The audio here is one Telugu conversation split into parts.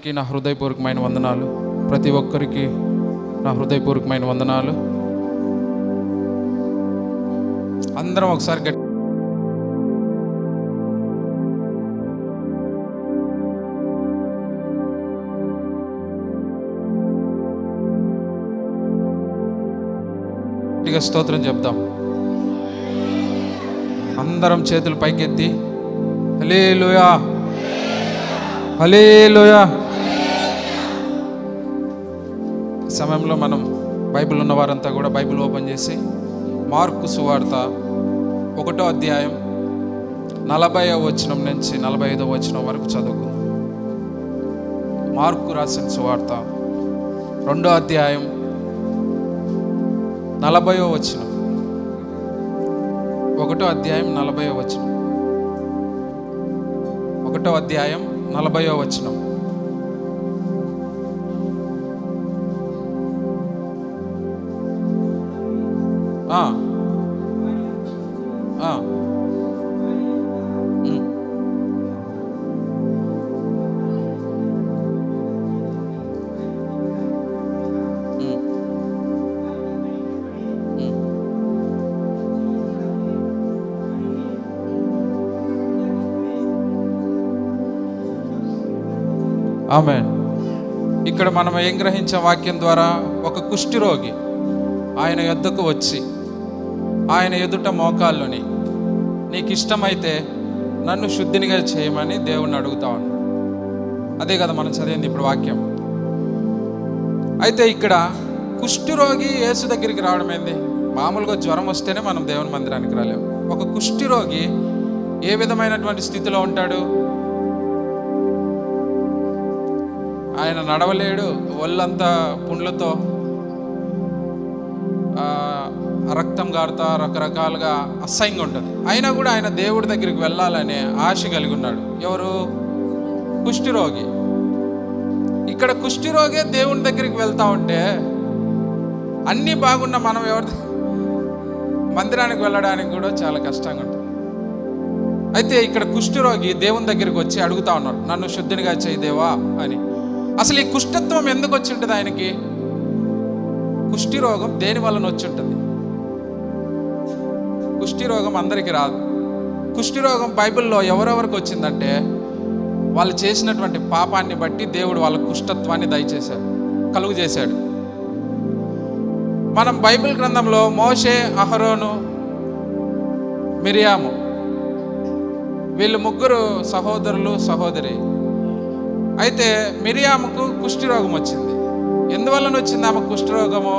అందరికీ నా హృదయపూర్వకమైన వందనాలు. ప్రతి ఒక్కరికి నా హృదయపూర్వకమైన వందనాలు. అందరం ఒకసారి గట్టిగా స్తోత్రం చెప్దాం. అందరం చేతులు పైకెత్తి హల్లెలూయా హల్లెలూయా. సమయంలో మనం బైబిల్ ఉన్నవారంతా కూడా బైబిల్ ఓపెన్ చేసి మార్కు సువార్త 1వ అధ్యాయం 40వ వచనం నుంచి 45వ వచనం వరకు చదువుకుందాం. మార్కు రాసిన సువార్త 2వ అధ్యాయం 40వ వచనం. 1వ అధ్యాయం 40వ వచనం. 1వ అధ్యాయం 40వ వచనం. ఆమేన్. ఇక్కడ మనం ఏం గ్రహించే వాక్యం ద్వారా, ఒక కుష్ఠిరోగి ఆయన యొద్దకు వచ్చి ఆయన ఎదుట మోకాళ్ళుని, నీకు ఇష్టమైతే నన్ను శుద్ధినిగా చేయమని దేవుణ్ణి అడుగుతా ఉన్నాడు. అదే కదా మనం చదివింది ఇప్పుడు వాక్యం. అయితే ఇక్కడ కుష్ఠిరోగి యేసు దగ్గరికి రావడం ఏంది? మామూలుగా జ్వరం వస్తేనే మనం దేవుని మందిరానికి రాలేము. ఒక కుష్ఠిరోగి ఏ విధమైనటువంటి స్థితిలో ఉంటాడు? ఆయన నడవలేడు, ఒళ్ళంతా పుండ్లతో, రక్తం గారుతా రకరకాలుగా అసహ్యంగా ఉంటుంది. అయినా కూడా ఆయన దేవుడి దగ్గరికి వెళ్ళాలనే ఆశ కలిగి ఉన్నాడు. ఎవరు? కుష్ఠిరోగి. ఇక్కడ కుష్ఠిరోగే దేవుని దగ్గరికి వెళ్తా ఉంటే అన్నీ బాగున్న మనం మందిరానికి వెళ్ళడానికి కూడా చాలా కష్టంగా ఉంటుంది. అయితే ఇక్కడ కుష్ఠిరోగి దేవుని దగ్గరికి వచ్చి అడుగుతా ఉన్నాడు, నన్ను శుద్ధినిగా చేయదేవా అని. అసలు ఈ కుష్ఠత్వం ఎందుకు వచ్చి ఉంటుంది ఆయనకి? కుష్ఠిరోగం దేని వలన వచ్చి ఉంటుంది? కుష్ఠిరోగం అందరికీ రాదు. కుష్ఠిరోగం బైబిల్లో ఎవరెవరికి వచ్చిందంటే, వాళ్ళు చేసినటువంటి పాపాన్ని బట్టి దేవుడు వాళ్ళ కుష్ఠత్వాన్ని దయచేశాడు, కలుగు చేశాడు. మనం బైబిల్ గ్రంథంలో మోషే, అహరోను, మిరియాము, వీళ్ళు ముగ్గురు సహోదరులు, సహోదరి. అయితే మిరియాముకు కుష్ఠిరోగం వచ్చింది. ఎందువలన వచ్చింది ఆమె కుష్ఠరోగము?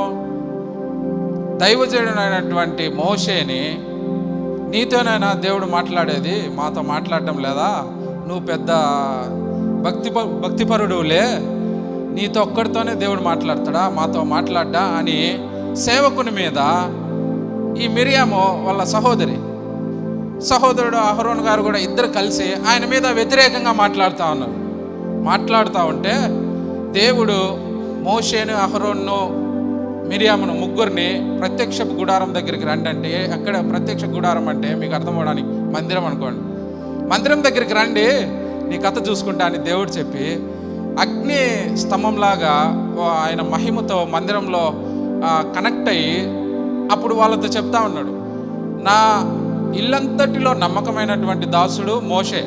దైవజనుడైనటువంటి మోషేని, నీతోనైనా దేవుడు మాట్లాడేది, మాతో మాట్లాడటం లేదా? నువ్వు పెద్ద భక్తిపరుడులే, నీతో ఒక్కడితోనే దేవుడు మాట్లాడతాడా, మాతో మాట్లాడ్డా అని సేవకుని మీద ఈ మిరియాము వాళ్ళ సహోదరుడు అహరోను గారు కూడా ఇద్దరు కలిసి ఆయన మీద వ్యతిరేకంగా మాట్లాడుతూ ఉంటే దేవుడు మోషేను, అహరోన్ను, మిరియామును ముగ్గురిని ప్రత్యక్ష గుడారం దగ్గరికి రండి అంటే, అక్కడ ప్రత్యక్ష గుడారం అంటే మీకు అర్థం అవడానికి మందిరం అనుకోండి. మందిరం దగ్గరికి రండి, నీ కథ చూసుకుంటా అని దేవుడు చెప్పి అగ్ని స్తంభంలాగా ఆయన మహిమతో మందిరంలో కనెక్ట్ అయ్యి అప్పుడు వాళ్ళతో చెప్తా ఉన్నాడు, నా ఇల్లంతటిలో నమ్మకమైనటువంటి దాసుడు మోషే,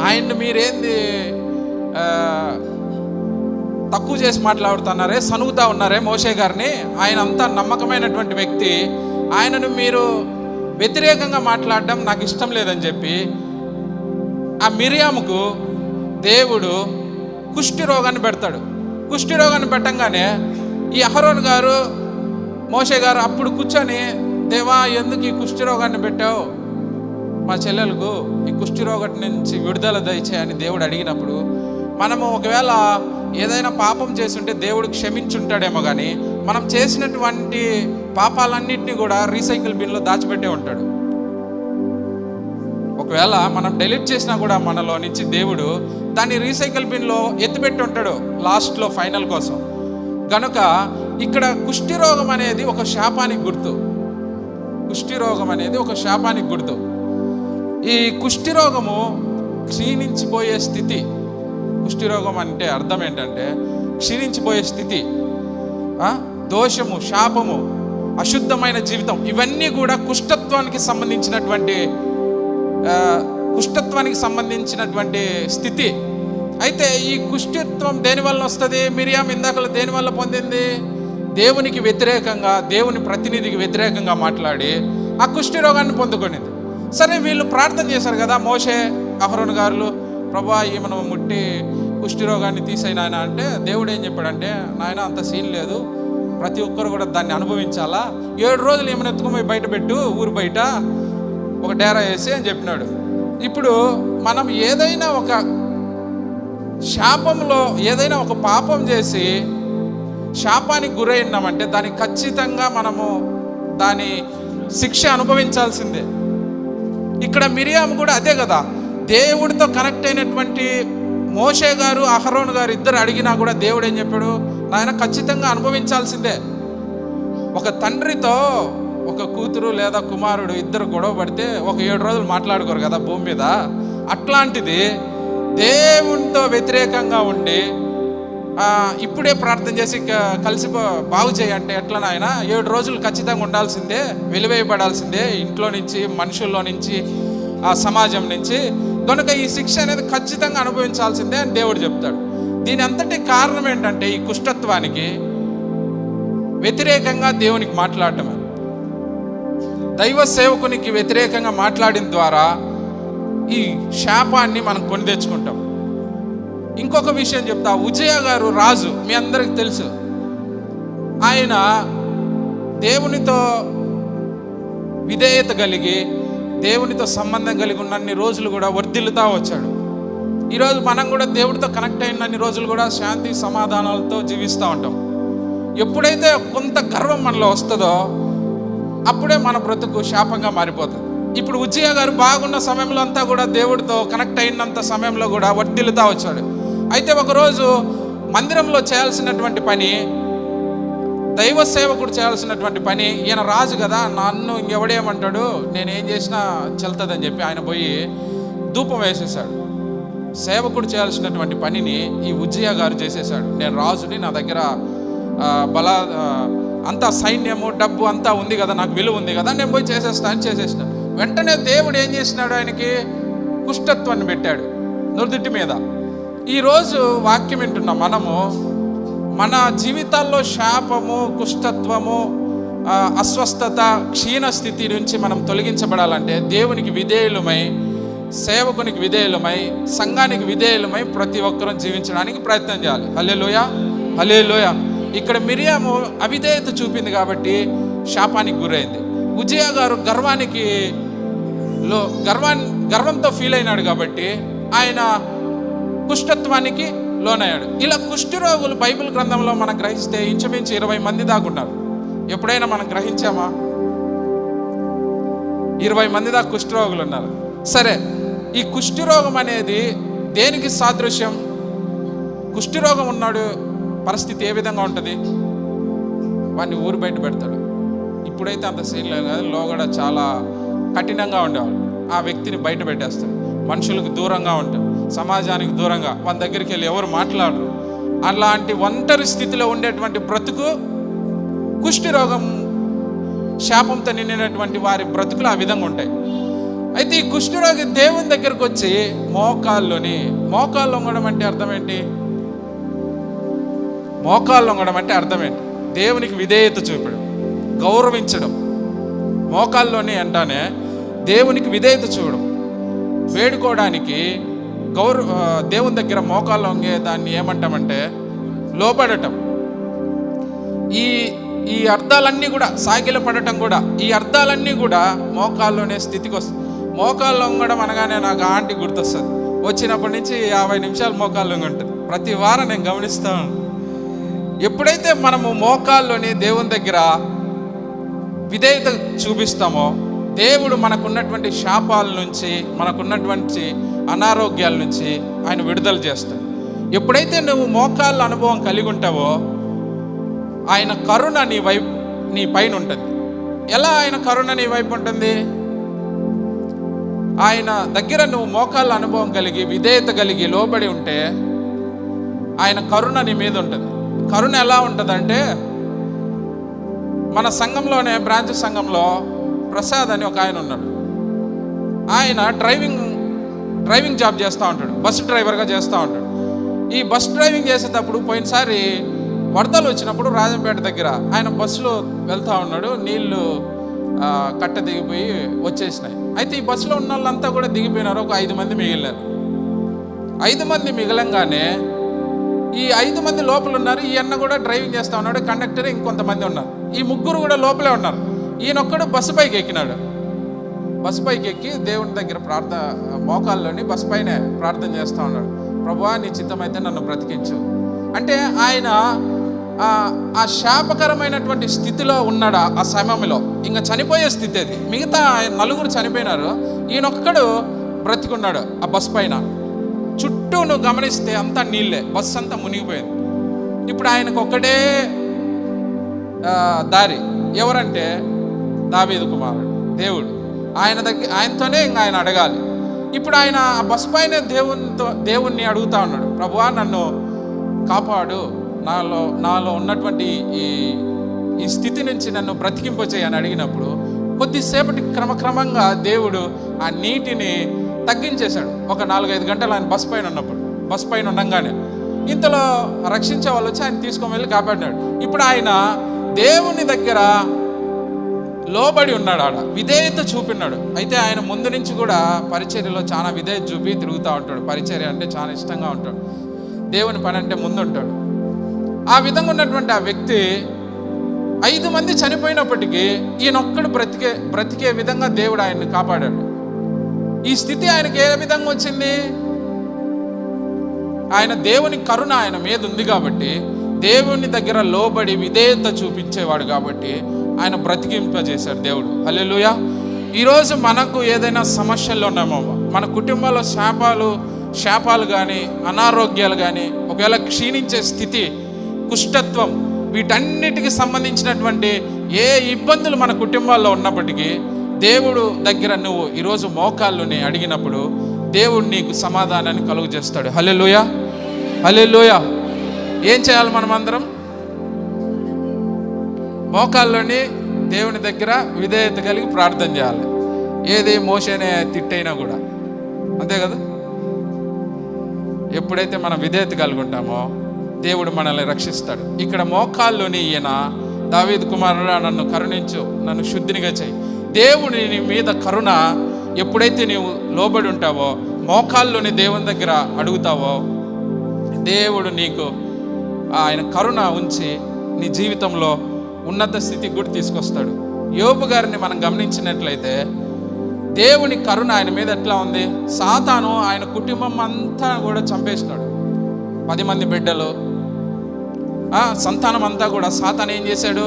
ఆయన్ని మీరేంది తక్కువ చేసి మాట్లాడుతున్నారే, సనుగుతా ఉన్నారే మోషే గారిని, ఆయన అంతా నమ్మకమైనటువంటి వ్యక్తి, ఆయనను మీరు వ్యతిరేకంగా మాట్లాడడం నాకు ఇష్టం లేదని చెప్పి ఆ మిరియాముకు దేవుడు కుష్ఠిరోగాన్ని పెడతాడు. కుష్ఠిరోగాన్ని పెట్టంగానే ఈ అహరోను గారు, మోషే గారు అప్పుడు కూర్చొని, దేవా ఎందుకు ఈ కుష్ఠిరోగాన్ని పెట్టావు, మా చెల్లెలకు ఈ కుష్ఠిరోగం నుంచి విడుదల దయచేయని దేవుడు అడిగినప్పుడు, మనము ఒకవేళ ఏదైనా పాపం చేస్తుంటే దేవుడు క్షమించుంటాడేమో, కానీ మనం చేసినటువంటి పాపాలన్నింటినీ కూడా రీసైకిల్ బిన్లో దాచిపెట్టే ఉంటాడు. ఒకవేళ మనం డెలీట్ చేసినా కూడా మనలో నుంచి దేవుడు దాన్ని రీసైకిల్ బిన్లో ఎత్తిపెట్టి ఉంటాడు లాస్ట్లో ఫైనల్ కోసం. కనుక ఇక్కడ కుష్ఠిరోగం అనేది ఒక శాపానికి గుర్తు. కుష్ఠిరోగం అనేది ఒక శాపానికి గుర్తు. ఈ కుష్ఠిరోగము క్షీణించిపోయే స్థితి, కుష్ఠరోగం అంటే అర్థం ఏంటంటే క్షీణించిపోయే స్థితి, దోషము, శాపము, అశుద్ధమైన జీవితం, ఇవన్నీ కూడా కుష్ఠత్వానికి సంబంధించినటువంటి స్థితి. అయితే ఈ కుష్ఠత్వం దేని వల్ల వస్తుంది? మిరియాం ఇందాకలో దేని వల్ల పొందింది? దేవునికి వ్యతిరేకంగా, దేవుని ప్రతినిధికి వ్యతిరేకంగా మాట్లాడి ఆ కుష్ఠరోగాన్ని పొందుకునేది. సరే, వీళ్ళు ప్రార్థన చేశారు కదా, మోషే, అహరోను గారు, ప్రభా ఈమెను ముట్టి కుష్ఠరోగాన్ని తీసేయ్ నాయన అంటే, దేవుడు ఏం చెప్పాడంటే, నాయన అంత సీన్ లేదు, ప్రతి ఒక్కరు కూడా దాన్ని అనుభవించాలా, 7 రోజులు ఏమైనా ఎత్తుకుపోయి బయట పెట్టు, ఊరు బయట ఒక డేరా వేసి అని చెప్పినాడు. ఇప్పుడు మనం ఏదైనా ఒక శాపంలో, ఏదైనా ఒక పాపం చేసి శాపానికి గురైనామంటే దానికి ఖచ్చితంగా మనము దాని శిక్ష అనుభవించాల్సిందే. ఇక్కడ మిరియాము కూడా అదే కదా, దేవుడితో కనెక్ట్ అయినటువంటి మోషే గారు, అహరోను గారు ఇద్దరు అడిగినా కూడా దేవుడు ఏం చెప్పాడు? నాయన ఖచ్చితంగా అనుభవించాల్సిందే. ఒక తండ్రితో ఒక కూతురు లేదా కుమారుడు ఇద్దరు గొడవ పడితే ఒక 7 రోజులు మాట్లాడుకోరు కదా భూమి మీద. అట్లాంటిది దేవునితో వ్యతిరేకంగా ఉండి ఇప్పుడే ప్రార్థన చేసి కలిసి బాగు చేయంటే ఎట్లా నాయన? 7 రోజులు ఖచ్చితంగా ఉండాల్సిందే, వెలివేయబడాల్సిందే ఇంట్లో నుంచి, మనుషుల్లో నుంచి, ఆ సమాజం నుంచి. కనుక ఈ శిక్ష అనేది ఖచ్చితంగా అనుభవించాల్సిందే అని దేవుడు చెప్తాడు. దీని అంతటి కారణం ఏంటంటే ఈ కుష్ఠత్వానికి వ్యతిరేకంగా దేవునికి మాట్లాడటమే. దైవ సేవకునికి వ్యతిరేకంగా మాట్లాడిన ద్వారా ఈ శాపాన్ని మనం కొని తెచ్చుకుంటాం. ఇంకొక విషయం చెప్తా. ఉజ్జియా గారు రాజు, మీ అందరికి తెలుసు. ఆయన దేవునితో విధేయత కలిగి, దేవునితో సంబంధం కలిగి ఉన్నన్ని రోజులు కూడా వర్ధిల్లుతా వచ్చాడు. ఈరోజు మనం కూడా దేవుడితో కనెక్ట్ అయినన్ని రోజులు కూడా శాంతి సమాధానాలతో జీవిస్తూ ఉంటాం. ఎప్పుడైతే కొంత గర్వం మనలో వస్తుందో అప్పుడే మన బ్రతుకు శాపంగా మారిపోతుంది. ఇప్పుడు ఉజ్జియా గారు బాగున్న సమయంలో అంతా కూడా దేవుడితో కనెక్ట్ అయినంత సమయంలో కూడా వర్ధిల్లుతా వచ్చాడు. అయితే ఒకరోజు మందిరంలో చేయాల్సినటువంటి పని, దైవ సేవకుడు చేయాల్సినటువంటి పని, ఈయన రాజు కదా, నన్ను ఇంకెవడేమంటాడు, నేనేం చేసినా చెల్తుందని చెప్పి ఆయన పోయి ధూపం వేసేసాడు. సేవకుడు చేయాల్సినటువంటి పనిని ఈ ఉజ్జియా గారు చేసేసాడు. నేను రాజుని, నా దగ్గర అంతా సైన్యము, డబ్బు అంతా ఉంది కదా, నాకు విలువ ఉంది కదా, నేను పోయి చేసేస్తాను చేసేసిన. వెంటనే దేవుడు ఏం చేసినాడు? ఆయనకి కుష్ఠత్వాన్ని పెట్టాడు నుదుటి మీద. ఈరోజు వాక్యం వింటున్న మనము మన జీవితాల్లో శాపము, కుష్ఠత్వము, అస్వస్థత, క్షీణ స్థితి నుంచి మనం తొలగించబడాలంటే దేవునికి విధేయులమై, సేవకునికి విధేయులమై, సంఘానికి విధేయులమై ప్రతి ఒక్కరూ జీవించడానికి ప్రయత్నం చేయాలి. హల్లెలూయా, హల్లెలూయా. ఇక్కడ మిరియాము అవిధేయత చూపింది కాబట్టి శాపానికి గురైంది. ఉజ్జియా గారు గర్వంతో ఫీల్ అయినాడు కాబట్టి ఆయన కుష్ఠత్వానికి లోనయ్యాడు. ఇలా కుష్ఠరోగులు బైబిల్ గ్రంథంలో మనం గ్రహిస్తే ఇంచుమించు 20 మంది దాకా ఉన్నారు. ఎప్పుడైనా మనం గ్రహించామా? 20 మంది దాకా కుష్ఠరోగులు ఉన్నారు. సరే, ఈ కుష్ఠరోగం అనేది దేనికి సాదృశ్యం? కుష్ఠరోగం ఉన్నాడు పరిస్థితి ఏ విధంగా ఉంటుంది? వాడిని ఊరు బయట పెడతాడు. ఇప్పుడైతే అంత సీన్ లేదు కదా, లోగడ చాలా కఠినంగా ఉండేవాళ్ళు. ఆ వ్యక్తిని బయట పెట్టేస్తాడు, మనుషులకు దూరంగా ఉంటాడు, సమాజానికి దూరంగా, వాళ్ళ దగ్గరికి వెళ్ళి ఎవరు మాట్లాడరు. అలాంటి ఒంటరి స్థితిలో ఉండేటువంటి బ్రతుకు కుష్ఠరోగం శాపంతో నిండినటువంటి వారి బ్రతుకులు ఆ విధంగా ఉంటాయి. అయితే ఈ కుష్ఠరోగి దేవుని దగ్గరకు వచ్చి మోకాళ్ళు వంగడం అంటే అర్థం ఏంటి? మోకాళ్ళు వంగడం అంటే అర్థం ఏంటి? దేవునికి విధేయత చూపడం, గౌరవించడం. మోకాల్లోని అంటానే దేవునికి విధేయత చూడడం, వేడుకోవడానికి దేవుని దగ్గర మోకాళ్ళు వంగే దాన్ని ఏమంటామంటే లోపడటం. ఈ అర్థాలన్నీ కూడా, సాగిల పడటం కూడా, ఈ అర్థాలన్నీ కూడా మోకాల్లోనే స్థితికి వస్తుంది. మోకాళ్ళు వంగడం అనగానే నాకు ఆంటీ గుర్తొస్తుంది. వచ్చినప్పటి నుంచి 50 నిమిషాలు మోకాళ్ళు వంగి ఉంటుంది. ప్రతి వారం నేను గమనిస్తాను. ఎప్పుడైతే మనము మోకాల్లోని దేవుని దగ్గర విధేయత చూపిస్తామో దేవుడు మనకున్నటువంటి శాపాల నుంచి, మనకున్నటువంటి అనారోగ్యాల నుంచి ఆయన విడుదల చేస్తాడు. ఎప్పుడైతే నువ్వు మోకాళ్ళ అనుభవం కలిగి ఉంటావో ఆయన కరుణ నీ పైన ఉంటుంది. ఎలా ఆయన కరుణ నీ వైపు ఉంటుంది? ఆయన దగ్గర నువ్వు మోకాళ్ళ అనుభవం కలిగి, విధేయత కలిగి, లోబడి ఉంటే ఆయన కరుణ నీ మీద ఉంటుంది. కరుణ ఎలా ఉంటుందంటే, మన సంఘంలోనే బ్రాంచ్ సంఘంలో ప్రసాద్ అని ఒక ఆయన ఉన్నాడు. ఆయన డ్రైవింగ్ జాబ్ చేస్తూ ఉంటాడు, బస్సు డ్రైవర్గా చేస్తూ ఉంటాడు. ఈ బస్ డ్రైవింగ్ చేసేటప్పుడు పోయినసారి వరదలు వచ్చినప్పుడు రాజంపేట దగ్గర ఆయన బస్సులో వెళ్తూ ఉన్నాడు. నీళ్లు కట్ట దిగిపోయి వచ్చేసినాయి. అయితే ఈ బస్సులో ఉన్న వాళ్ళంతా కూడా దిగిపోయినారు. ఒక 5 మంది మిగిలినారు. 5 మంది మిగలంగానే ఈ 5 మంది లోపల ఉన్నారు. ఈ అన్న కూడా డ్రైవింగ్ చేస్తూ ఉన్నాడు, కండక్టర్ ఇంకొంతమంది ఉన్నారు. ఈ ముగ్గురు కూడా లోపలే ఉన్నారు. ఈయనొక్కడు బస్సు పైకి ఎక్కినాడు. బస్సు పైకి ఎక్కి దేవుని దగ్గర మోకాల్లోని బస్సు పైనే ప్రార్థన చేస్తూ ఉన్నాడు. ప్రభువా, నీ చిత్తమైతే నన్ను బ్రతికించు అంటే ఆయన ఆ శాపకరమైనటువంటి స్థితిలో ఉన్నాడు. ఆ సమయంలో ఇంకా చనిపోయే స్థితి అది. మిగతా 4 చనిపోయినారు, ఈయనొక్కడు బ్రతికున్నాడు. ఆ బస్సు పైన చుట్టూ నువ్వు గమనిస్తే అంతా నీళ్ళే, బస్సు అంతా మునిగిపోయింది. ఇప్పుడు ఆయనకు ఒక్కడే దారి. ఎవరంటే దావీదు కుమారుడు దేవుడు. ఆయనతోనే ఇంకా ఆయన అడగాలి. ఇప్పుడు ఆయన ఆ బస్సు పైన దేవుణ్ణి అడుగుతా ఉన్నాడు, ప్రభువా నన్ను కాపాడు, నాలో ఉన్నటువంటి ఈ స్థితి నుంచి నన్ను బ్రతికింపచేయి అని అడిగినప్పుడు కొద్దిసేపటి క్రమంగా దేవుడు ఆ నీటిని తగ్గించేశాడు. ఒక 4-5 గంటలు ఆయన బస్ పైన ఉండగానే ఇంతలో రక్షించే వాళ్ళు వచ్చి ఆయన తీసుకొని వెళ్ళి కాపాడినాడు. ఇప్పుడు ఆయన దేవుని దగ్గర లోబడి ఉన్నాడు, ఆడ విధేయత చూపినాడు. అయితే ఆయన ముందు నుంచి కూడా పరిచర్యలో చాలా విధేయత చూపి తిరుగుతూ ఉంటాడు. పరిచర్య అంటే చాలా ఇష్టంగా ఉంటాడు, దేవుని పని అంటే ముందు ఉంటాడు. ఆ విధంగా ఉన్నటువంటి ఆ వ్యక్తి 5 మంది చనిపోయినప్పటికీ ఈయనొక్కడు బ్రతికే విధంగా దేవుడు ఆయన్ని కాపాడాడు. ఈ స్థితి ఆయనకి ఏ విధంగా వచ్చింది? ఆయన దేవుని కరుణ ఆయన మీద ఉంది కాబట్టి, దేవుని దగ్గర లోబడి విధేయత చూపించేవాడు కాబట్టి ఆయన బ్రతికింపజేశాడు దేవుడు. హల్లెలూయా. ఈరోజు మనకు ఏదైనా సమస్యల్లో ఉన్నామో, మన కుటుంబాల్లో శాపాలు కానీ అనారోగ్యాలు కానీ, ఒకవేళ క్షీణించే స్థితి, కుష్ఠత్వం, వీటన్నిటికి సంబంధించినటువంటి ఏ ఇబ్బందులు మన కుటుంబాల్లో ఉన్నప్పటికీ దేవుడు దగ్గర నువ్వు ఈరోజు మోకాళ్ళుని అడిగినప్పుడు దేవుడు నీకు సమాధానాన్ని కలుగు చేస్తాడు. హల్లెలూయా, హల్లెలూయా. ఏం చేయాలి? మనమందరం మోకాల్లోని దేవుని దగ్గర విధేయత కలిగి ప్రార్థన చేయాలి. ఏది మోషేనే తిట్టైనా కూడా అంతే కదా. ఎప్పుడైతే మనం విధేయత కలిగి ఉంటామో దేవుడు మనల్ని రక్షిస్తాడు. ఇక్కడ మోకాల్లోని ఈయన దావీదు కుమారుడా నన్ను కరుణించు, నన్ను శుద్ధినిగా చేయి. దేవుని నీ మీద కరుణ ఎప్పుడైతే నీవు లోబడి ఉంటావో, మోకాల్లోని దేవుని దగ్గర అడుగుతావో, దేవుడు నీకు ఆయన కరుణ ఉంచి నీ జీవితంలో ఉన్నత స్థితికి కూడా తీసుకొస్తాడు. యోబు గారిని మనం గమనించినట్లయితే దేవుని కరుణ ఆయన మీద ఎట్లా ఉంది? సాతాను ఆయన కుటుంబం అంతా కూడా చంపేసినాడు. 10 మంది బిడ్డలు, సంతానం అంతా కూడా సాతాను ఏం చేశాడు?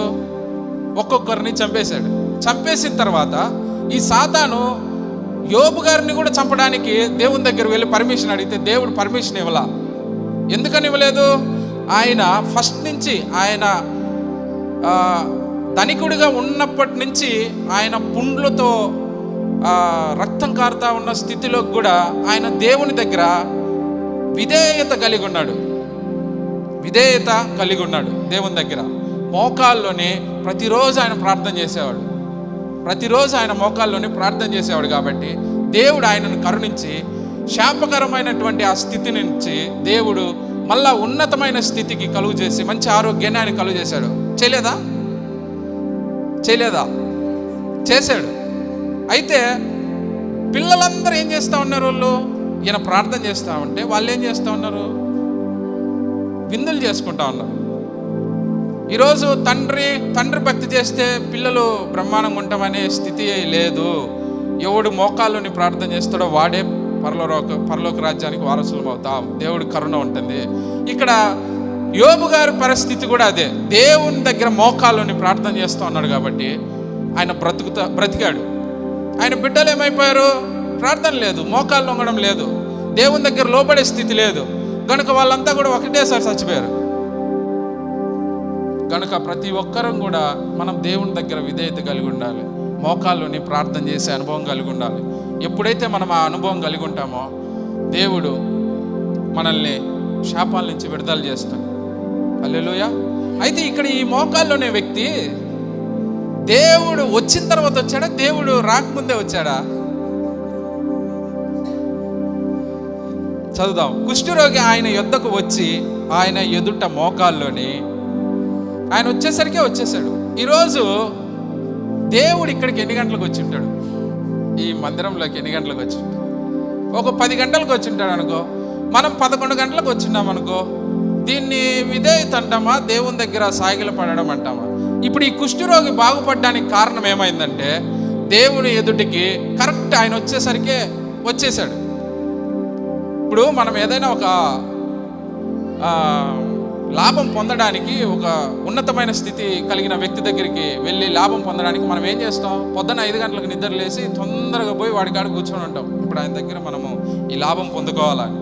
ఒక్కొక్కరిని చంపేశాడు. చంపేసిన తర్వాత ఈ సాతాను యోబు గారిని కూడా చంపడానికి దేవుని దగ్గర వెళ్ళి పర్మిషన్ అడిగితే దేవుడు పర్మిషన్ ఇవ్వలా. ఎందుకని ఇవ్వలేదు? ఆయన ఫస్ట్ నుంచి ఆయన ధనికుడిగా ఉన్నప్పటి నుంచి ఆయన పుండ్లతో రక్తం కారుతా ఉన్న స్థితిలో కూడా ఆయన దేవుని దగ్గర విధేయత కలిగి ఉన్నాడు. దేవుని దగ్గర మోకాల్లోనే ప్రతిరోజు ఆయన ప్రార్థన చేసేవాడు. కాబట్టి దేవుడు ఆయనను కరుణించి శాపకరమైనటువంటి ఆ స్థితి నుంచి దేవుడు మళ్ళా ఉన్నతమైన స్థితికి కలుగు చేసి మంచి ఆరోగ్యాన్ని ఆయన కలుగు చేశాడు. చేయలేదా? చేశాడు. అయితే పిల్లలందరూ ఏం చేస్తూ ఉన్నారు? ఈయన ప్రార్థన చేస్తూ ఉంటే వాళ్ళు ఏం చేస్తూ ఉన్నారు? విందులు చేసుకుంటా ఉన్నారు. ఈరోజు తండ్రి భక్తి చేస్తే పిల్లలు బ్రహ్మాండంగా ఉంటామనే స్థితి లేదు. ఎవడు మోకాళ్ళని ప్రార్థన చేస్తాడో వాడే పరలోక రాజ్యానికి వారసులం అవుతాం. దేవుడి కరుణ ఉంటుంది. ఇక్కడ యోబు గారి పరిస్థితి కూడా అదే. దేవుని దగ్గర మోకాళ్ళని ప్రార్థన చేస్తూ ఉన్నాడు కాబట్టి ఆయన బ్రతికాడు. ఆయన బిడ్డలు ఏమైపోయారు? ప్రార్థన లేదు, మోకాళ్ళు వంగడం లేదు, దేవుని దగ్గర లోబడే స్థితి లేదు. కనుక వాళ్ళంతా కూడా ఒకటేసారి చచ్చిపోయారు. కనుక ప్రతి ఒక్కరం కూడా మనం దేవుని దగ్గర విధేయత కలిగి ఉండాలి, మోకాళ్ళని ప్రార్థన చేసే అనుభవం కలిగి ఉండాలి. ఎప్పుడైతే మనం ఆ అనుభవం కలిగి ఉంటామో దేవుడు మనల్ని శాపాల నుంచి విడుదల చేస్తాడు. హల్లెలూయా. అయితే ఇక్కడ ఈ మోకాల్లోనే వ్యక్తి దేవుడు వచ్చిన తర్వాత వచ్చాడా, దేవుడు రాకముందే వచ్చాడా? చదువుదాం. కుష్ఠరోగి ఆయన యొద్దకు వచ్చి ఆయన ఎదుట మోకాల్లోని ఆయన వచ్చేసాడు. ఈరోజు దేవుడు ఇక్కడికి ఎన్ని గంటలకు వచ్చి ఉంటాడు? ఈ మందిరంలోకి ఎన్ని గంటలకు వచ్చి ఉంటాడు? ఒక 10 గంటలకు వచ్చి ఉంటాడు అనుకో. మనం 11 గంటలకు వచ్చిన్నాం అనుకో. దీన్ని విధేయత అంటామా, దేవుని దగ్గర సాగిల పడడం అంటామా? ఇప్పుడు ఈ కుష్ఠరోగి బాగుపడడానికి కారణం ఏమైందంటే దేవుని ఎదుటికి కరెక్ట్ ఆయన వచ్చేసరికే వచ్చేసాడు. ఇప్పుడు మనం ఏదైనా ఒక లాభం పొందడానికి, ఒక ఉన్నతమైన స్థితి కలిగిన వ్యక్తి దగ్గరికి వెళ్ళి లాభం పొందడానికి మనం ఏం చేస్తాం? పొద్దున్న 5 గంటలకు నిద్ర లేసి తొందరగా పోయి వాడి కాడ కూర్చొని ఉంటాం. ఇప్పుడు ఆయన దగ్గర మనము ఈ లాభం పొందుకోవాలని.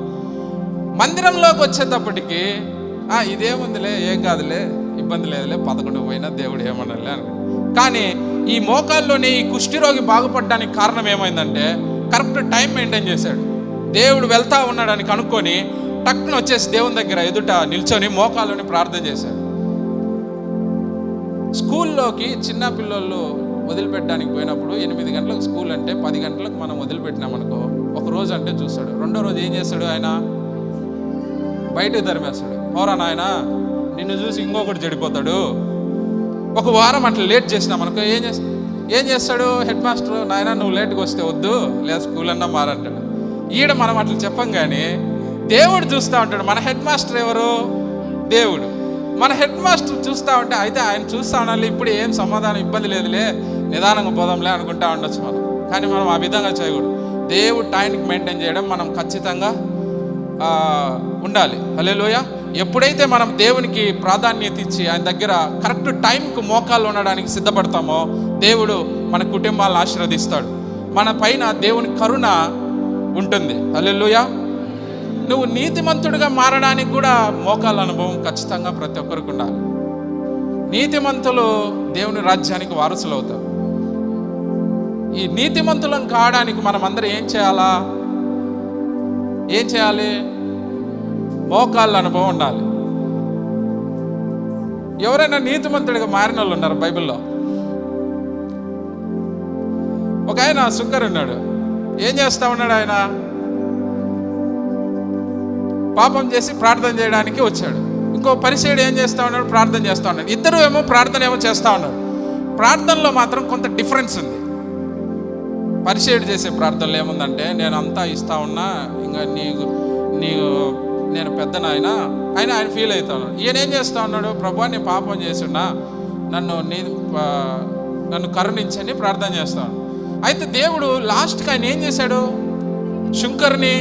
మందిరంలోకి వచ్చేటప్పటికి ఇదేముందిలే, ఏం కాదులే, ఇబ్బంది లేదులే, 11 పోయినా దేవుడు ఏమన్నాలే అని. కానీ ఈ మోకాల్లోనే ఈ కుష్ఠరోగి బాగుపడడానికి కారణం ఏమైందంటే కరెక్ట్ టైం మెయింటైన్ చేశాడు. దేవుడు వెళ్తా ఉన్నాడని కనుక్కొని టక్కున వచ్చేసి దేవుని దగ్గర ఎదుట నిల్చొని మోకాల్లోని ప్రార్థన చేశాడు. స్కూల్లోకి చిన్న పిల్లలు వదిలిపెట్టడానికి పోయినప్పుడు 8 గంటలకు స్కూల్ అంటే 10 గంటలకు మనం వదిలిపెట్టినామనుకో, ఒక రోజు అంటే చూస్తాడు. రెండో రోజు ఏం చేస్తాడు? ఆయన బయటకు తరిమేస్తాడు. పోరా నాయన, నిన్ను చూసి ఇంకొకటి చెడిపోతాడు. ఒక వారం అట్లా లేట్ చేసినామనుకో ఏం చేస్తాడు? హెడ్ మాస్టర్, నాయన నువ్వు లేట్గా వస్తే వద్దు, లేదా స్కూల్ అన్నా మారంటాడు. ఈడ మనం అట్లా చెప్పం, కానీ దేవుడు చూస్తూ ఉంటాడు. మన హెడ్ మాస్టర్ ఎవరు? దేవుడు. మన హెడ్ మాస్టర్ చూస్తూ ఉంటే అయితే ఆయన చూస్తూ ఉండాలి, ఇప్పుడు ఏం సమాధానం, ఇబ్బంది లేదులే, నిదానంగా పోదాంలే అనుకుంటా ఉండొచ్చు మనం. కానీ మనం ఆ విధంగా చేయకూడదు. దేవుడు టైంకి మెయింటైన్ చేయడం మనం ఖచ్చితంగా ఉండాలి. హల్లెలూయా. ఎప్పుడైతే మనం దేవునికి ప్రాధాన్యత ఇచ్చి ఆయన దగ్గర కరెక్ట్ టైంకు మోకాళ్ళు ఉండడానికి సిద్ధపడతామో దేవుడు మన కుటుంబాలను ఆశీర్వదిస్తాడు. మన పైన దేవుని కరుణ ఉంటుంది. హల్లెలూయా. నువ్వు నీతిమంతుడిగా మారడానికి కూడా మోకాళ్ళ అనుభవం ఖచ్చితంగా ప్రతి ఒక్కరికి ఉండాలి. నీతిమంతులు దేవుని రాజ్యానికి వారసులు అవుతారు. ఈ నీతిమంతులను కావడానికి మనం అందరం ఏం చేయాలి? మోకాళ్ళ అనుభవం ఉండాలి. ఎవరైనా నీతిమంతుడిగా మారిన వాళ్ళు ఉన్నారు బైబిల్లో? ఒక ఆయన సుంకర్ ఉన్నాడు. ఏం చేస్తా ఉన్నాడు? ఆయన పాపం చేసి ప్రార్థన చేయడానికి వచ్చాడు. ఇంకో పరిసయ్యుడు ఏం చేస్తా ఉన్నాడు? ప్రార్థన చేస్తా ఉన్నాడు. ఇద్దరు ఏమో ప్రార్థన చేస్తా ఉన్నారు. ప్రార్థనలో మాత్రం కొంత డిఫరెన్స్ ఉంది. పరిసయ్యుడు చేసే ప్రార్థనలు ఏముందంటే, నేను అంతా ఇస్తా ఉన్నా, ఇంకా నేను పెద్ద ఆయన ఫీల్ అవుతా ఉన్నాడు. ఈయన ఏం చేస్తా ఉన్నాడు? ప్రభువా, నేను పాపం చేస్తున్నా, నన్ను కరుణించని ప్రార్థన చేస్తాను. అయితే దేవుడు లాస్ట్కి ఆయన ఏం చేశాడు? శుంకర్ని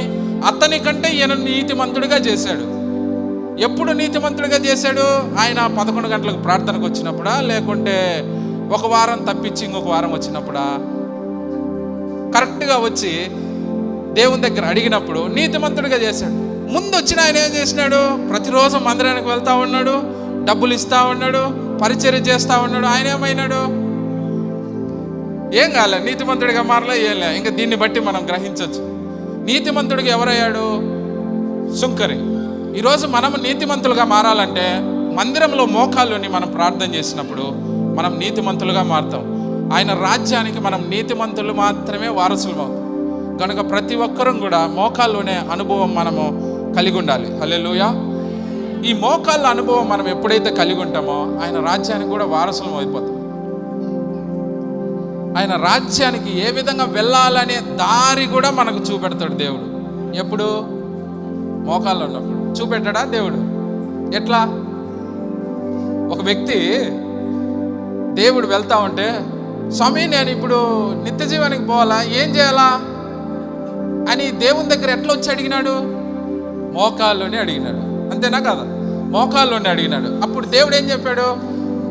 అతని కంటే ఈయన నీతిమంతుడిగా చేశాడు. ఎప్పుడు నీతిమంతుడిగా చేశాడు? ఆయన 11 గంటలకు ప్రార్థనకు వచ్చినప్పుడా, లేకుంటే ఒక వారం తప్పించి ఇంకొక వారం వచ్చినప్పుడా? కరెక్ట్గా వచ్చి దేవుని దగ్గర అడిగినప్పుడు నీతిమంతుడిగా చేశాడు. ముందు వచ్చిన ఆయన ఏం చేసినాడు? ప్రతిరోజు మందిరానికి వెళ్తా ఉన్నాడు, డబ్బులు ఇస్తా ఉన్నాడు, పరిచర్య చేస్తూ ఉన్నాడు. ఆయన ఏమైనాడు? ఏం కాలే, నీతిమంతుడిగా మారలే, ఏం లే. ఇంకా దీన్ని బట్టి మనం గ్రహించవచ్చు నీతిమంతుడిగా ఎవరయ్యాడు? సుంకరి. ఈరోజు మనం నీతిమంతులుగా మారాలంటే మందిరంలో మోకాళ్ళని మనం ప్రార్థన చేసినప్పుడు మనం నీతిమంతులుగా మారుతాం. ఆయన రాజ్యానికి మనం నీతిమంతులు మాత్రమే వారసులం అవుతాం. కనుక ప్రతి ఒక్కరం కూడా మోకాల్లోనే అనుభవం మనము కలిగి ఉండాలి. హల్లెలూయా. ఈ మోకాళ్ళ అనుభవం మనం ఎప్పుడైతే కలిగి ఉంటామో ఆయన రాజ్యానికి కూడా వారసులం అయిపోతాం. ఆయన రాజ్యానికి ఏ విధంగా వెళ్ళాలనే దారి కూడా మనకు చూపెడతాడు దేవుడు. ఎప్పుడు? మోకాళ్ళు ఉన్నప్పుడు. చూపెట్టాడా దేవుడు? ఎట్లా? ఒక వ్యక్తి దేవుడు వెళ్తా ఉంటే, స్వామి నేను ఇప్పుడు నిత్య జీవానికి పోవాలా, ఏం చేయాలా అని దేవుని దగ్గర ఎట్లా వచ్చి అడిగినాడు? మోకాల్లోనే అడిగినాడు. అంతేనా కదా? మోకాల్లోనే అడిగినాడు. అప్పుడు దేవుడు ఏం చెప్పాడు?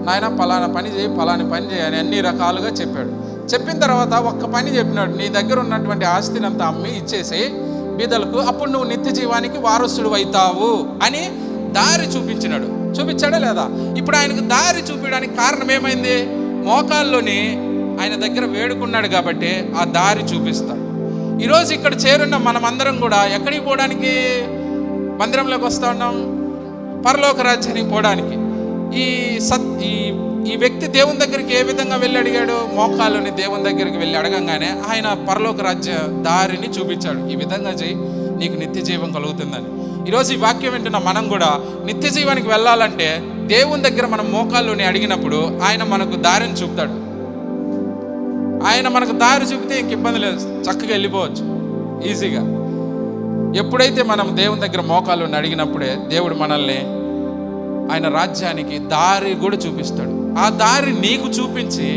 నాయన పలానా పని చేయి, పలాని పని చేయి అని అన్ని రకాలుగా చెప్పాడు. చెప్పిన తర్వాత ఒక్క పని చెప్పినాడు, నీ దగ్గర ఉన్నటువంటి ఆస్తిని అంతా అమ్మి ఇచ్చేసి బీదలకు, అప్పుడు నువ్వు నిత్య జీవానికి వారసుడు అవుతావు అని దారి చూపించినాడు. చూపించాడా లేదా? ఇప్పుడు ఆయనకు దారి చూపించడానికి కారణం ఏమైంది? మోకాల్లోని ఆయన దగ్గర వేడుకున్నాడు కాబట్టి ఆ దారి చూపిస్తాడు. ఈరోజు ఇక్కడ చేరున్న మనమందరం కూడా ఎక్కడికి పోవడానికి మందిరంలోకి వస్తూ ఉన్నాం పరలోక రాజ్యానికి పోవడానికి. ఈ వ్యక్తి దేవుని దగ్గరికి ఏ విధంగా వెళ్ళి అడిగాడు? మోకాళ్ళని దేవుని దగ్గరికి వెళ్ళి అడగంగానే ఆయన పరలోక రాజ్య దారిని చూపించాడు. ఈ విధంగా చేయి, నీకు నిత్య జీవం కలుగుతుందని. ఈరోజు ఈ వాక్యం వింటున్న మనం కూడా నిత్య జీవానికి వెళ్ళాలంటే దేవుని దగ్గర మనం మోకాళ్ళని అడిగినప్పుడు ఆయన మనకు దారిని చూపుతాడు. ఆయన మనకు దారి చూపితే ఇంక ఇబ్బంది లేదు, చక్కగా వెళ్ళిపోవచ్చు ఈజీగా. ఎప్పుడైతే మనం దేవుని దగ్గర మోకాళ్ళని అడిగినప్పుడే దేవుడు మనల్ని ఆయన రాజ్యానికి దారి కూడా చూపిస్తాడు. ఆ దారి నీకు చూపించి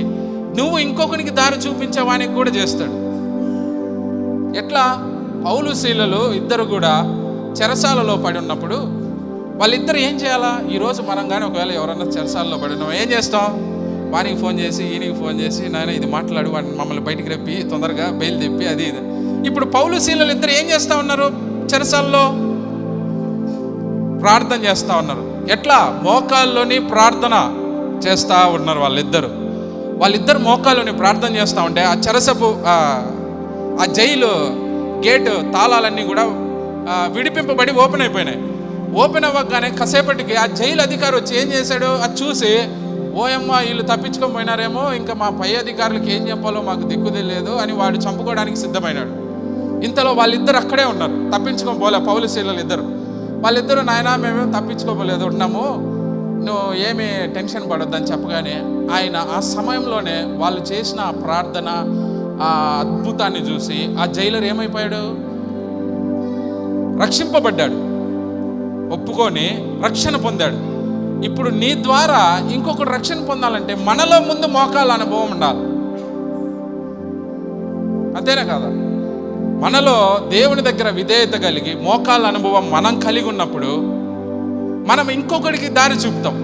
నువ్వు ఇంకొకరికి దారి చూపించేవానికి కూడా చేస్తాడు. ఎట్లా? పౌలు శీలలు ఇద్దరు కూడా చెరసాలలో పడి ఉన్నప్పుడు వాళ్ళిద్దరు ఏం చేయాలా? ఈరోజు మనం కానీ ఒకవేళ ఎవరన్నా చెరసాలలో పడి ఉన్నాం, ఏం చేస్తాం? వానికి ఫోన్ చేసి ఈయనకి ఫోన్ చేసి, నాయన ఇది మాట్లాడు, వాడిని మమ్మల్ని బయటికి రెప్పి తొందరగా బయలు తెప్పి అది ఇది. ఇప్పుడు పౌలు శీలలు ఇద్దరు ఏం చేస్తూ ఉన్నారు? చెరసాలలో ప్రార్థన చేస్తూ ఉన్నారు. ఎట్లా? మోకాల్లోని ప్రార్థన చేస్తూ ఉన్నారు వాళ్ళిద్దరు మోకాల్లోని ప్రార్థన చేస్తూ ఉంటే ఆ చెరసపు ఆ జైలు గేటు తాళాలన్నీ కూడా విడిపింపబడి ఓపెన్ అయిపోయినాయి. ఓపెన్ అవ్వగానే కాసేపటికి ఆ జైలు అధికారి వచ్చి ఏం చేశాడు? అది చూసి, ఓయమ్మ వీళ్ళు తప్పించుకొని పోయినారేమో, ఇంకా మా పై అధికారులకు ఏం చెప్పాలో మాకు దిక్కుదే లేదు అని వాడు చంపుకోవడానికి సిద్ధమైనాడు. ఇంతలో వాళ్ళిద్దరు అక్కడే ఉన్నారు, తప్పించుకొని పోలే. పౌలు శీలలు ఇద్దరు, వాళ్ళిద్దరూ, నాయన మేమేం తప్పించుకోపోలేదు, ఉన్నాము, నువ్వు ఏమీ టెన్షన్ పడొద్దని చెప్పగానే ఆయన ఆ సమయంలోనే వాళ్ళు చేసిన ఆ ప్రార్థన, ఆ అద్భుతాన్ని చూసి ఆ జైలర్ ఏమైపోయాడు? రక్షింపబడ్డాడు, ఒప్పుకొని రక్షణ పొందాడు. ఇప్పుడు నీ ద్వారా ఇంకొకటి రక్షణ పొందాలంటే మనలో ముందు మోకాళ్ళ అనుభవం ఉండాలి, అంతేనా కాదా? మనలో దేవుని దగ్గర విధేయత కలిగి మోకాళ్ళ అనుభవం మనం కలిగి ఉన్నప్పుడు మనం ఇంకొకటికి దారి చూపుతాం.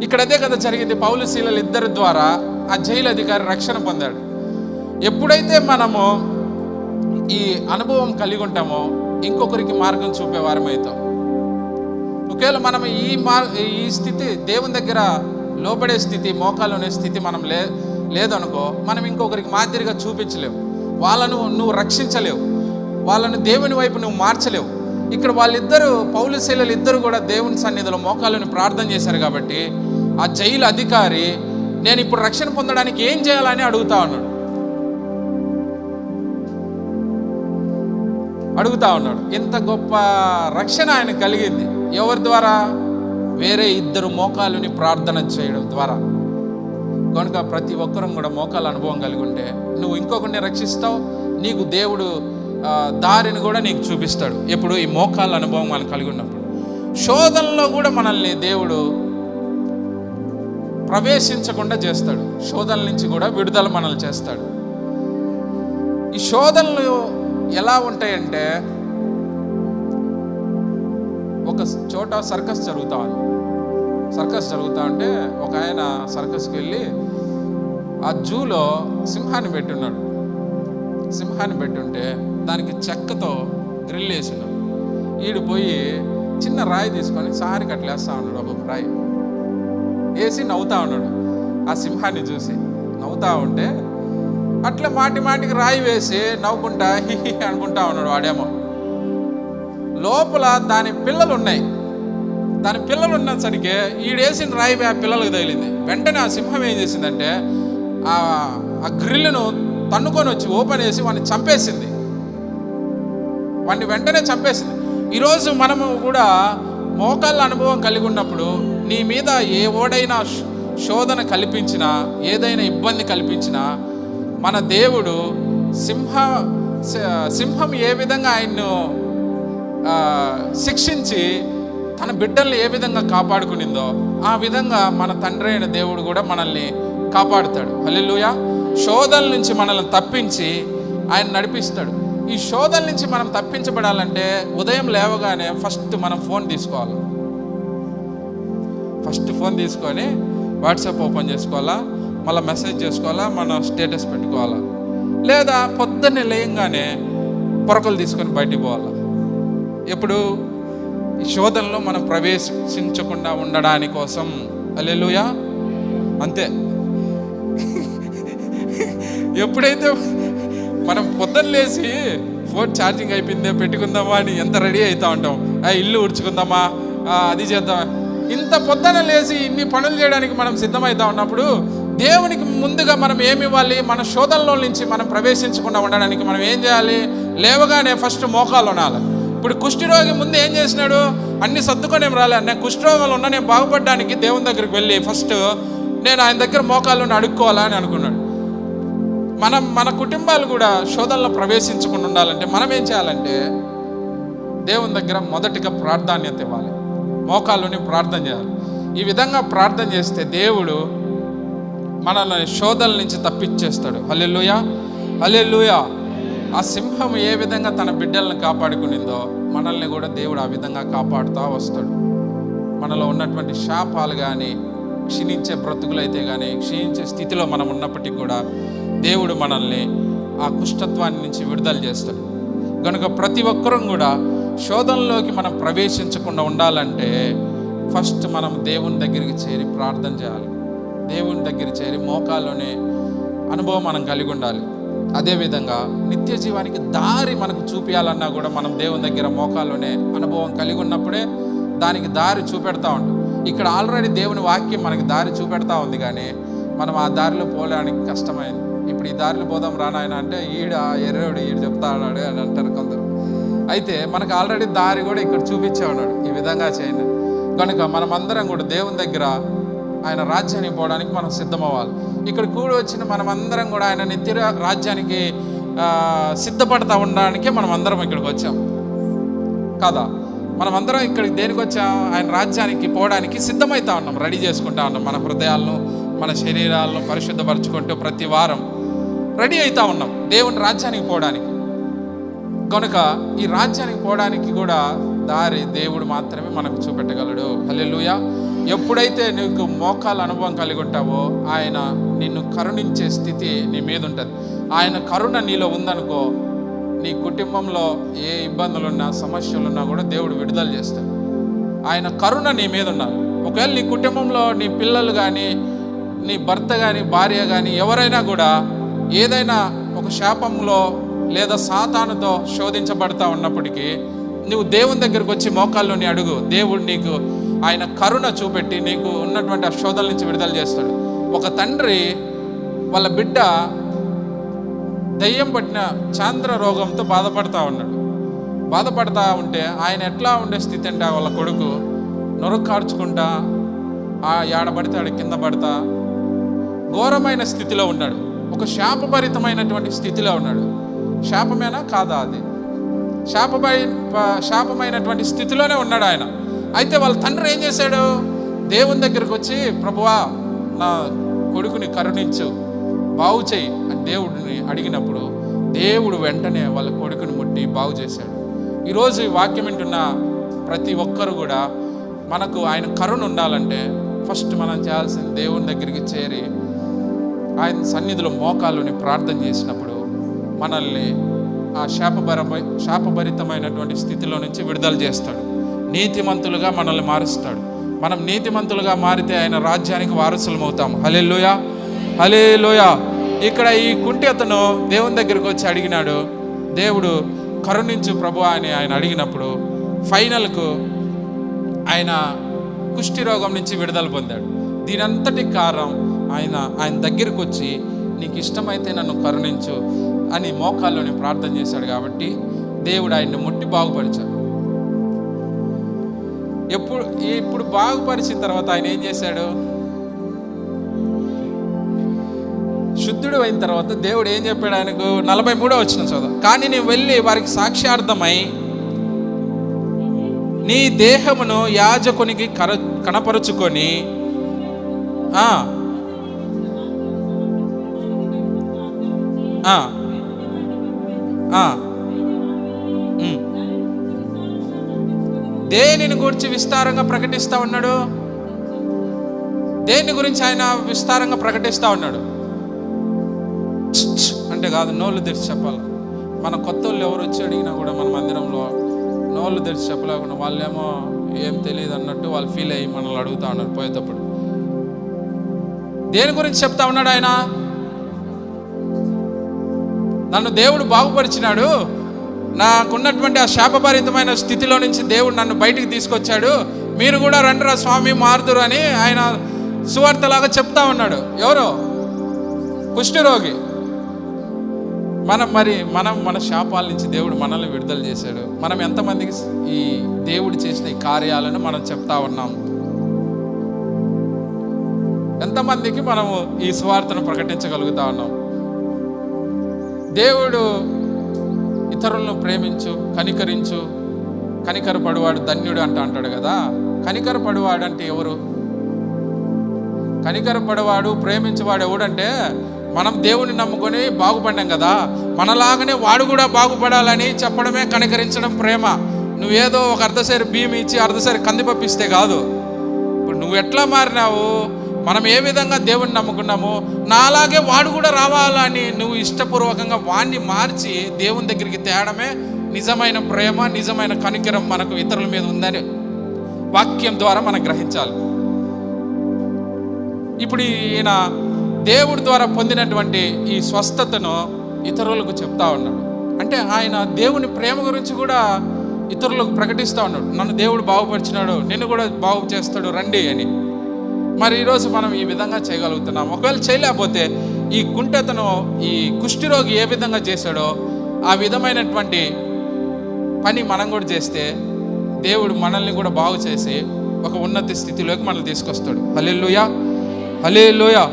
ఇక్కడ అదే కదా జరిగింది. పౌలు శీలలు ఇద్దరి ద్వారా ఆ జైలు అధికారి రక్షణ పొందాడు. ఎప్పుడైతే మనము ఈ అనుభవం కలిగి ఉంటామో ఇంకొకరికి మార్గం చూపేవారమవుతాం. ఒకవేళ మనం ఈ స్థితి, దేవుని దగ్గర లోబడే స్థితి, మోకాలునే స్థితి మనం లేదనుకో, మనం ఇంకొకరికి మాదిరిగా చూపించలేవు, వాళ్ళను నువ్వు రక్షించలేవు, వాళ్ళను దేవుని వైపు నువ్వు మార్చలేవు. ఇక్కడ వాళ్ళిద్దరూ, పౌలు శీలలు ఇద్దరు కూడా దేవుని సన్నిధిలో మోకాళ్ళని ప్రార్థన చేశారు కాబట్టి ఆ జైలు అధికారి నేను ఇప్పుడు రక్షణ పొందడానికి ఏం చేయాలని అడుగుతా ఉన్నాడు. ఇంత గొప్ప రక్షణ ఆయన కలిగింది ఎవరి ద్వారా? వేరే ఇద్దరు మోకాళ్ళని ప్రార్థన చేయడం ద్వారా. కనుక ప్రతి ఒక్కరం కూడా మోకాళ్ళ అనుభవం కలిగి ఉంటే నువ్వు ఇంకొకరిని రక్షిస్తావు, నీకు దేవుడు దారిని కూడా నీకు చూపిస్తాడు. ఎప్పుడు? ఈ మోకాళ్ళ అనుభవం మనం కలిగి ఉన్నప్పుడు. శోధనలో కూడా మనల్ని దేవుడు ప్రవేశించకుండా చేస్తాడు, శోధనల నుంచి కూడా విడుదల మనల్ని చేస్తాడు. ఈ శోధనలు ఎలా ఉంటాయంటే, ఒక చోట సర్కస్ జరుగుతూ ఉంటే ఒక ఆయన సర్కస్కి వెళ్ళి ఆ జూలో సింహాన్ని పెట్టున్నాడు. సింహాన్ని పెట్టుంటే దానికి చెక్కతో గ్రిల్ వేసినాడు. ఈడు పోయి చిన్న రాయి తీసుకొని సారికి అట్లా వేస్తూ ఉన్నాడు, ఒక్కొక్క రాయి వేసి నవ్వుతూ ఉన్నాడు. ఆ సింహాన్ని చూసి నవ్వుతూ ఉంటే అట్లా మాటికి రాయి వేసి నవ్వుకుంటా హిహి అనుకుంటా ఉన్నాడు వాడేమో. లోపల దాని పిల్లలు ఉన్నాయి. దాని పిల్లలు ఉన్నసరికి ఈడేసిన రాయి ఆ పిల్లలకు తగిలింది. వెంటనే ఆ సింహం ఏం చేసిందంటే ఆ గ్రిల్ను తన్నుకొని వచ్చి ఓపెన్ చేసి వాడిని చంపేసింది. వెంటనే చంపేసింది. ఈరోజు మనము కూడా మోకాళ్ళ అనుభవం కలిగి ఉన్నప్పుడు నీ మీద ఏ ఓడైనా శోధన కల్పించినా, ఏదైనా ఇబ్బంది కల్పించినా, మన దేవుడు సింహం ఏ విధంగా ఆయన్ను శిక్షించి తన బిడ్డల్ని ఏ విధంగా కాపాడుకునిందో ఆ విధంగా మన తండ్రి అయిన దేవుడు కూడా మనల్ని కాపాడుతాడు. హల్లెలూయా. శోధనల నుంచి మనల్ని తప్పించి ఆయన నడిపిస్తాడు. ఈ శోధన నుంచి మనం తప్పించబడాలంటే ఉదయం లేవగానే ఫస్ట్ మనం ఫోన్ తీసుకోవాలి. ఫస్ట్ ఫోన్ తీసుకొని వాట్సాప్ ఓపెన్ చేసుకోవాలా, మళ్ళీ మెసేజ్ చేసుకోవాలా, మన స్టేటస్ పెట్టుకోవాలా, లేదా పొద్దున్నే లేయంగానే పొరకలు తీసుకొని బయటికి పోవాలా. ఎప్పుడు? ఈ శోధనలో మనం ప్రవేశించకుండా ఉండడాని కోసం. హల్లెలూయా. అంతే. ఎప్పుడైతే మనం పొద్దున్న లేచి ఫోన్ ఛార్జింగ్ అయిపోయిందే, పెట్టుకుందామా అని ఎంత రెడీ అవుతూ ఉంటాం. ఇల్లు ఉడుచుకుందామా, అది చేద్దామా, ఇంత పొద్దున లేచి ఇన్ని పనులు చేయడానికి మనం సిద్ధమవుతా ఉన్నప్పుడు దేవునికి ముందుగా మనం ఏమి ఇవ్వాలి? మన శోధనలో నుంచి మనం ప్రవేశించకుండా ఉండడానికి మనం ఏం చేయాలి? లేవగానే ఫస్ట్ మోకాలు ఉనాలి. ఇప్పుడు కుష్ఠరోగి ముందు ఏం చేసినాడు? అన్ని సర్దుకొని ఏం రాలే. నేను కుష్ఠరోగంలో ఉన్నా, నేను బాగుపడడానికి దేవుని దగ్గరికి వెళ్ళి ఫస్ట్ నేను ఆయన దగ్గర మోకాళ్ళు అడుక్కోవాలని అనుకున్నాడు. మన కుటుంబాలు కూడా శోధనలో ప్రవేశించకుండా ఉండాలంటే మనం ఏం చేయాలంటే దేవుని దగ్గర మొదటిగా ప్రాధాన్యత ఇవ్వాలి, మోకాళ్ళని ప్రార్థన చేయాలి. ఈ విధంగా ప్రార్థన చేస్తే దేవుడు మనల్ని శోధనల నుంచి తప్పించేస్తాడు. హల్లెలూయా, హల్లెలూయా. ఆ సింహం ఏ విధంగా తన బిడ్డలను కాపాడుకునిందో మనల్ని కూడా దేవుడు ఆ విధంగా కాపాడుతూ వస్తాడు. మనలో ఉన్నటువంటి శాపాలు కానీ, క్షీణించే బ్రతుకులైతే కానీ, క్షీణించే స్థితిలో మనం ఉన్నప్పటికీ కూడా దేవుడు మనల్ని ఆ కుష్ఠత్వాన్ని నుంచి విడుదల చేస్తాడు. కనుక ప్రతి ఒక్కరూ కూడా శోధనలోకి మనం ప్రవేశించకుండా ఉండాలంటే ఫస్ట్ మనం దేవుని దగ్గరికి చేరి ప్రార్థన చేయాలి. దేవుని దగ్గర చేరి మోకాల్లోనే అనుభవం మనం కలిగి ఉండాలి. అదేవిధంగా నిత్య జీవానికి దారి మనకు చూపించాలన్నా కూడా మనం దేవుని దగ్గర మోకాల్లోనే అనుభవం కలిగి ఉన్నప్పుడే దానికి దారి చూపెడతా ఉంటాం. ఇక్కడ ఆల్రెడీ దేవుని వాక్యం మనకి దారి చూపెడతా ఉంది, కానీ మనం ఆ దారిలో పోవడానికి కష్టమైంది. ఇప్పుడు ఈ దారిలో పోదాం రానాయన అంటే ఎర్రోడు చెప్తా ఉన్నాడు అని అంటారు కొందరు. అయితే మనకు ఆల్రెడీ దారి కూడా ఇక్కడ చూపించే ఉన్నాడు, ఈ విధంగా చేయండి. కనుక మనం అందరం కూడా దేవుని దగ్గర ఆయన రాజ్యానికి పోవడానికి మనం సిద్ధమవ్వాలి. ఇక్కడ కూడి వచ్చిన మనం అందరం కూడా ఆయన నిత్య రాజ్యానికి సిద్ధపడతా ఉండడానికే మనం అందరం ఇక్కడికి వచ్చాం కదా. మనం అందరం ఇక్కడికి దేనికి వచ్చాం? ఆయన రాజ్యానికి పోవడానికి సిద్ధమవుతా ఉన్నాం, రెడీ చేసుకుంటా ఉన్నాం. మన హృదయాలను, మన శరీరాలను పరిశుద్ధపరచుకుంటూ ప్రతి వారం రెడీ అవుతా ఉన్నాం దేవుని రాజ్యానికి పోవడానికి. కనుక ఈ రాజ్యానికి పోవడానికి కూడా దారి దేవుడు మాత్రమే మనకు చూపెట్టగలడు. హల్లెలూయా. ఎప్పుడైతే నీకు మోకాల అనుభవం కలిగి ఉంటావో ఆయన నిన్ను కరుణించే స్థితి నీ మీద ఉంటుంది. ఆయన కరుణ నీలో ఉందనుకో, నీ కుటుంబంలో ఏ ఇబ్బందులున్నా, సమస్యలున్నా కూడా దేవుడు విడుదల చేస్తాడు. ఆయన కరుణ నీ మీద ఉండాలి. ఒకవేళ నీ కుటుంబంలో నీ పిల్లలు కానీ, నీ భర్త కానీ, భార్య కానీ ఎవరైనా కూడా ఏదైనా ఒక శాపంలో లేదా సాతానుతో శోధించబడతా ఉన్నప్పటికీ నువ్వు దేవుని దగ్గరకు వచ్చి మోకాల్లోని అడుగు. దేవుడు నీకు ఆయన కరుణ చూపెట్టి నీకు ఉన్నటువంటి ఆ శోధల నుంచి విడుదల చేస్తాడు. ఒక తండ్రి వాళ్ళ బిడ్డ దయ్యం పట్టిన చాంద్ర రోగంతో బాధపడతా ఉన్నాడు. బాధపడతా ఉంటే ఆయన ఎట్లా ఉండే స్థితి అంటే వాళ్ళ కొడుకు నొరకు కార్చుకుంటా, ఏడబడితే ఆడ కింద పడతా ఘోరమైన స్థితిలో ఉన్నాడు. ఒక శాపభరితమైనటువంటి స్థితిలో ఉన్నాడు. శాపమేనా కాదా? అది శాపమైనటువంటి స్థితిలోనే ఉన్నాడు ఆయన. అయితే వాళ్ళ తండ్రి ఏం చేశాడు? దేవుని దగ్గరకు వచ్చి, ప్రభువా నా కొడుకుని కరుణించు, బాగు చేయి అని దేవుడిని అడిగినప్పుడు దేవుడు వెంటనే వాళ్ళ కొడుకుని ముట్టి బాగు చేశాడు. ఈరోజు ఈ వాక్యం వింటున్న ప్రతి ఒక్కరు కూడా మనకు ఆయన కరుణ ఉండాలంటే ఫస్ట్ మనం చేయాల్సింది దేవుని దగ్గరికి చేరి ఆయన సన్నిధిలో మోకాళ్ళని ప్రార్థన చేసినప్పుడు మనల్ని ఆ శాపభరితమైనటువంటి స్థితిలో నుంచి విడుదల చేస్తాడు. నీతిమంతులుగా మనల్ని మారుస్తాడు. మనం నీతిమంతులుగా మారితే ఆయన రాజ్యానికి వారసులమవుతాం. హల్లెలూయా, హల్లెలూయా. ఇక్కడ ఈ కుంటి అతను దేవుని దగ్గరికి వచ్చి అడిగినాడు. దేవుడు కరుణించు ప్రభు అని ఆయన అడిగినప్పుడు ఫైనల్కు ఆయన కుష్టి రోగం నుంచి విడుదల పొందాడు. దీనంతటి కారణం ఆయన దగ్గరికి వచ్చి నీకు ఇష్టమైతే నన్ను కరుణించు అని మోకాల్లోని ప్రార్థన చేశాడు. కాబట్టి దేవుడు ఆయన్ని ముట్టి బాగుపరిచాడు. ఇప్పుడు బాగుపరిచిన తర్వాత ఆయన ఏం చేశాడు? శుద్ధుడు అయిన తర్వాత దేవుడు ఏం చెప్పాడు ఆయనకు? 43వ వచనం చదువు. కానీ నీవు వెళ్ళి వారికి సాక్ష్యార్థమై నీ దేహమును యాజకునికి కనపరుచుకొని దేనిని గురించి విస్తారంగా ప్రకటిస్తూ ఉన్నాడు? దేని గురించి ఆయన విస్తారంగా ప్రకటిస్తూ ఉన్నాడు అంటే కాదు, నోళ్ళు తెరిచి చెప్పాలి. మన కొత్త వాళ్ళు ఎవరు వచ్చి అడిగినా కూడా మన మందిరంలో నోళ్ళు తెరిచి చెప్పలేకుండా వాళ్ళేమో ఏం తెలియదు అన్నట్టు వాళ్ళు ఫీల్ అయ్యి మనల్ని అడుగుతూ ఉన్నారు పోయేటప్పుడు. దేని గురించి చెప్తా ఉన్నాడు ఆయన? నన్ను దేవుడు బాగుపరిచినాడు, నాకున్నటువంటి ఆ శాపభరితమైన స్థితిలో నుంచి దేవుడు నన్ను బయటికి తీసుకొచ్చాడు, మీరు కూడా రండిరా స్వామి మారుదురు అని ఆయన సువార్తలాగా చెప్తా ఉన్నాడు. ఎవరో కుష్ఠరోగి. మనం మన శాపాల నుంచి దేవుడు మనల్ని విడుదల చేశాడు. మనం ఎంతమందికి ఈ దేవుడు చేసిన ఈ కార్యాలను మనం చెప్తా ఉన్నాం? ఎంతమందికి మనము ఈ సువార్తను ప్రకటించగలుగుతా ఉన్నాం? దేవుడు ఇతరులను ప్రేమించు, కనికరించు, కనికరపడువాడు ధన్యుడు అంటాడు కదా. కనికరపడువాడు అంటే ఎవరు? కనికరపడవాడు, ప్రేమించేవాడు ఎవడంటే, మనం దేవుని నమ్ముకొని బాగుపడ్డాం కదా, మనలాగానే వాడు కూడా బాగుపడాలని చెప్పడమే కనికరించడం, ప్రేమ. నువ్వేదో ఒక అర్ధసేరు బియ్యం ఇచ్చి అర్ధసేరు కందిపప్పు ఇస్తే కాదు. ఇప్పుడు నువ్వు ఎట్లా మారినావు, మనం ఏ విధంగా దేవుని నమ్ముకున్నాము, నాలాగే వాడు కూడా రావాలని నువ్వు ఇష్టపూర్వకంగా వాడిని మార్చి దేవుని దగ్గరికి తేడమే నిజమైన ప్రేమ, నిజమైన కనికరం మనకు ఇతరుల మీద ఉందని వాక్యం ద్వారా మనం గ్రహించాలి. ఇప్పుడు ఈయన దేవుడి ద్వారా పొందినటువంటి ఈ స్వస్థతను ఇతరులకు చెప్తా ఉన్నాడు. అంటే ఆయన దేవుని ప్రేమ గురించి కూడా ఇతరులకు ప్రకటిస్తూ ఉన్నాడు. నన్ను దేవుడు బాగుపరిచినాడు, నిన్ను కూడా బాగు చేస్తాడు, రండి అని. మరి ఈరోజు మనం ఈ విధంగా చేయగలుగుతున్నాం. ఒకవేళ చేయలేకపోతే ఈ కుంటతను, ఈ కుష్ఠరోగి ఏ విధంగా చేశాడో ఆ విధమైనటువంటి పని మనం కూడా చేస్తే దేవుడు మనల్ని కూడా బాగు చేసి ఒక ఉన్నత స్థితిలోకి మనల్ని తీసుకొస్తాడు. హల్లెలూయా, హల్లెలూయా.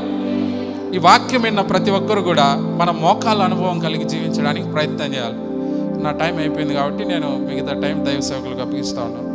ఈ వాక్యం విన్న ప్రతి ఒక్కరు కూడా మన మోకాళ్ళ అనుభవం కలిగి జీవించడానికి ప్రయత్నం చేయాలి. నా టైం అయిపోయింది కాబట్టి నేను మిగతా టైం దైవ సేవకులకు అప్పగిస్తా ఉన్నాను.